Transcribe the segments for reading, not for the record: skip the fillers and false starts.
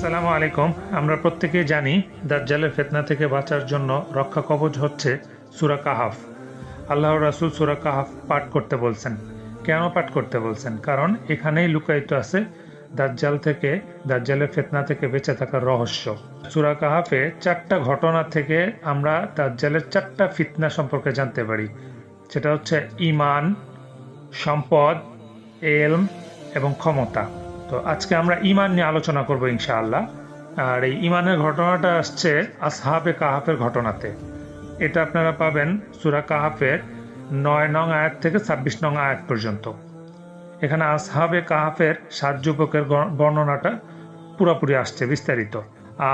আসসালামু আলাইকুম। আমরা প্রত্যেকেই জানি দাজ্জালের ফিতনা থেকে বাঁচার জন্য রক্ষা কবচ হচ্ছে সূরা কাহাফ। আল্লাহর রাসূল সূরা কাহাফ পাঠ করতে বলছেন। কেন পাঠ করতে বলছেন? কারণ এখানেই লুকায়িত আছে দাজ্জালের ফিতনা থেকে বেঁচে থাকার রহস্য। সূরা কাহাফে 4টা ঘটনা থেকে আমরা দাজ্জালের 4টা ফিতনা সম্পর্কে জানতে পারি। সেটা হচ্ছে ঈমান, সম্পদ, ইলম এবং ক্ষমতা। তো আজকে আমরা ঈমান নিয়ে আলোচনা করব ইনশাআল্লাহ। আর এই ঈমানের ঘটনাটা আসছে আসহাবে কাহাফের ঘটনাতে। এটা আপনারা পাবেন সূরা কাহাফের 9 নং আয়াত থেকে 26 নং আয়াত পর্যন্ত। এখানে আসহাবে কাহাফের 7 যুবকের বর্ণনাটা পুরোপুরি আসছে বিস্তারিত।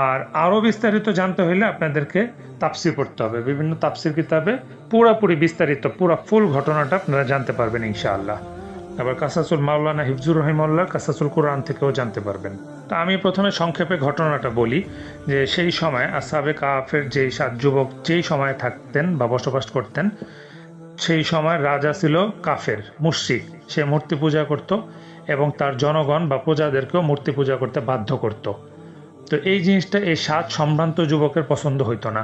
আর আরও বিস্তারিত জানতে হলে আপনাদেরকে তাফসীর পড়তে হবে। বিভিন্ন তাফসীর কিতাবে পুরোপুরি বিস্তারিত ফুল ঘটনাটা আপনারা জানতে পারবেন ইনশাআল্লাহ। আবার কাসাসুল মাওলানা হিফজুর রহিমাল্লাহর কাসাসুল কোরআন থেকেও জানতে পারবেন। তা আমি প্রথমে সংক্ষেপে ঘটনাটা বলি যে সেই সময় আসহাবে কাহাফের যেই 7 যুবক যেই সময় থাকতেন বা বসবাস করতেন, সেই সময় রাজা ছিল কাফের, মুশরিক। সে মূর্তি পূজা করত এবং তার জনগণ বা প্রজাদেরকেও মূর্তি পূজা করতে বাধ্য করত। তো এই জিনিসটা এই 7 সম্ভ্রান্ত যুবকের পছন্দ হইতো না।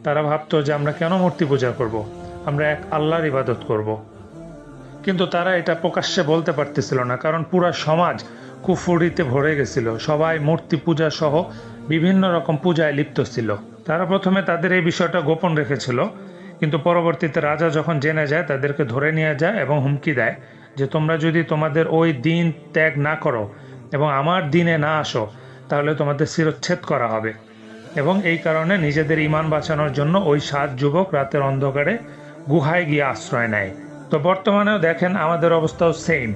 তারা ভাবতো যে আমরা কেন মূর্তি পূজা করব, আমরা এক আল্লাহর ইবাদত করব। কিন্তু তারা এটা প্রকাশ্যে বলতে পারতেছিল না, কারণ পুরা সমাজ কুফরিতে ভরে গেছিল। সবাই মূর্তি পূজা সহ বিভিন্ন রকম পূজায় লিপ্ত ছিল। তারা প্রথমে তাদের এই বিষয়টা গোপন রেখেছিল, কিন্তু পরবর্তীতে রাজা যখন জেনে যায় তাদেরকে ধরে নিয়ে যায় এবং হুমকি দেয় যে তোমরা যদি তোমাদের ওই দিন ত্যাগ না করো এবং আমার দিনে না আসো তাহলে তোমাদের শিরচ্ছেদ করা হবে। এবং এই কারণে নিজেদের ঈমান বাঁচানোর জন্য ওই 7 যুবক রাতের অন্ধকারে গুহায় গিয়ে আশ্রয় নেয়। তো বর্তমানেও দেখেন আমাদের অবস্থাও সেম।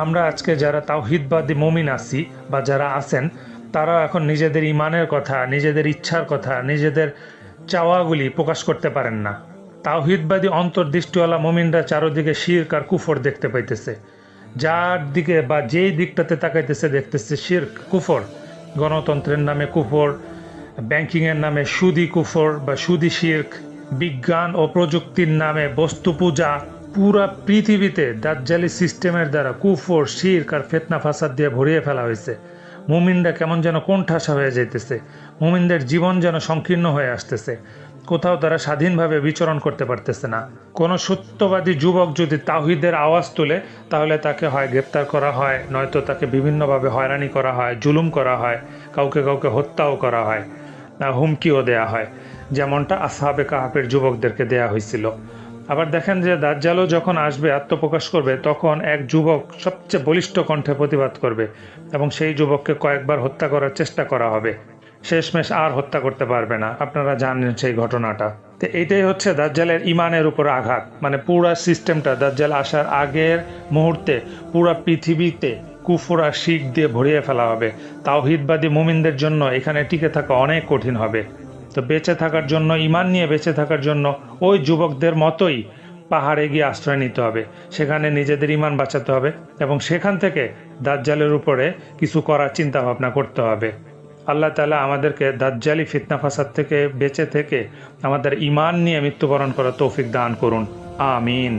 আমরা আজকে যারা তাওহীদবাদী মুমিন আছি বা যারা আছেন, তারা এখন নিজেদের ঈমানের কথা, নিজেদের ইচ্ছার কথা, নিজেদের চাওয়াগুলি প্রকাশ করতে পারেন না। তাওহীদবাদী অন্তর্দৃষ্টিওয়ালা মুমিনরা চারদিকে শিরক আর কুফর দেখতে পাইতেছে। যার দিকে বা যেই দিকটাতে তাকাইতেছে দেখতেছে শিরক, কুফর। গণতন্ত্রের নামে কুফর, ব্যাংকিংয়ের নামে সুদি কুফর বা সুদি শিরক, বিজ্ঞান ও প্রযুক্তির নামে বস্তু পূজা। পুরা পৃথিবীতে দাজ্জালি সিস্টেমের দ্বারা কুফর, শিরক আর ফিতনা ফাসাদ দিয়ে ভরিয়ে ফেলা হয়েছে। মুমিনরা কেমন যেন কোণঠাসা হয়ে যাইতেছে। মুমিনদের জীবন যেন সংকীর্ণ হয়ে আসতেছে। কোথাও তারা স্বাধীনভাবে বিচরণ করতে পারতেছে না। কোনো সত্যবাদী যুবক যদি তাওহীদের আওয়াজ তোলে তাহলে তাকে হয় গ্রেপ্তার করা হয়, নয়তো তাকে বিভিন্নভাবে হয়রানি করা হয়, জুলুম করা হয়, কাউকে কাউকে হত্যাও করা হয়, হুমকিও দেয়া হয়, যেমনটা আসহাবে কাহাফের যুবকদেরকে দেয়া হয়েছিল। আবার দেখেন যে দাজ্জালও যখন আসবে, আত্মপ্রকাশ করবে, তখন এক যুবক সবচেয়ে বলিষ্ঠ কণ্ঠে প্রতিবাদ করবে এবং সেই যুবককে কয়েকবার হত্যা করার চেষ্টা করা হবে। শেষমেশ আর হত্যা করতে পারবে না। আপনারা জানেন সেই ঘটনাটা। তো এইটাই হচ্ছে দাজ্জালের ঈমানের উপর আঘাত। মানে পুরা সিস্টেমটা দাজ্জাল আসার আগের মুহূর্তে পুরা পৃথিবীতে কুফর আর শিরক দিয়ে ভরিয়ে ফেলা হবে। তাওহীদবাদী মুমিনদের জন্য এখানে টিকে থাকা অনেক কঠিন হবে। তো বেঁচে থাকার জন্য, ঈমান নিয়ে বেঁচে থাকার জন্য ওই যুবকদের মতোই পাহাড়ে গিয়ে আশ্রয় নিতে হবে। সেখানে নিজেদের ঈমান বাঁচাতে হবে এবং সেখান থেকে দাজ্জালের উপরে কিছু করার চিন্তা ভাবনা করতে হবে। আল্লাহ তাআলা আমাদেরকে দাজ্জালি ফিতনা ফাসাদ থেকে বেঁচে থেকে আমাদের ঈমান নিয়ে মৃত্যুবরণ করার তৌফিক দান করুন। আমিন।